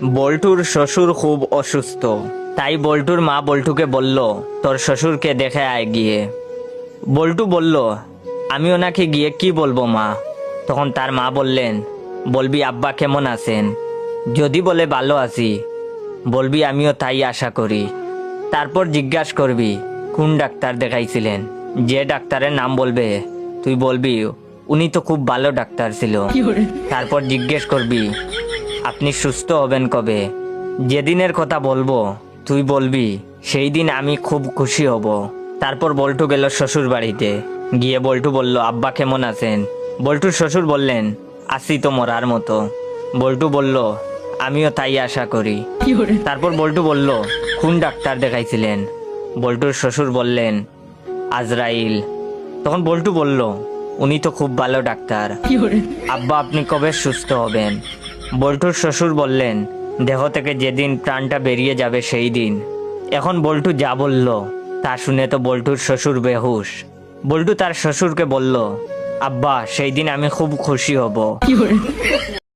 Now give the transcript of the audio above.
বল্টুর শ্বশুর খুব অসুস্থ, তাই বল্টুর মা বল্টুকে বলল, তোর শ্বশুরকে দেখে আয় গিয়ে। বল্টু বলল, আমি ওনাকে গিয়ে কি বলবো মা? তখন তার মা বললেন, বলবি আব্বা কেমন আছেন, যদি বলে ভালো আছি, বলবি আমিও তাই আশা করি। তারপর জিজ্ঞাসা করবি কোন ডাক্তার দেখাইছিলেন, যে ডাক্তারের নাম বলবে তুই বলবি উনি তো খুব ভালো ডাক্তার ছিল। তারপর জিজ্ঞেস করবি আপনি সুস্থ হবেন কবে, যেদিনের কথা বলবো তুই বলবি সেই দিন আমি খুব খুশি হব। তারপর বল্টু গেল শ্বশুর বাড়িতে, গিয়ে বল্টু বলল, আব্বা কেমন আছেন? বল্টুর শ্বশুর বললেন, আছি তো মরার মতো। বল্টু বলল, আমিও তাই আশা করি। তারপর বল্টু বলল, কোন ডাক্তার দেখাইছিলেন? বল্টুর শ্বশুর বললেন, আজরাইল। তখন বল্টু বলল, উনি তো খুব ভালো ডাক্তার, আব্বা আপনি কবে সুস্থ হবেন? বল্টুর শ্বশুর বললেন, দেহ থেকে যেদিন প্রাণটা বেরিয়ে যাবে সেই দিন। এখন বল্টু যা বলল তা শুনে তো বল্টুর শ্বশুর বেহুশ। বল্টু তার শ্বশুরকে বলল, আব্বা সেই দিন আমি খুব খুশি হব।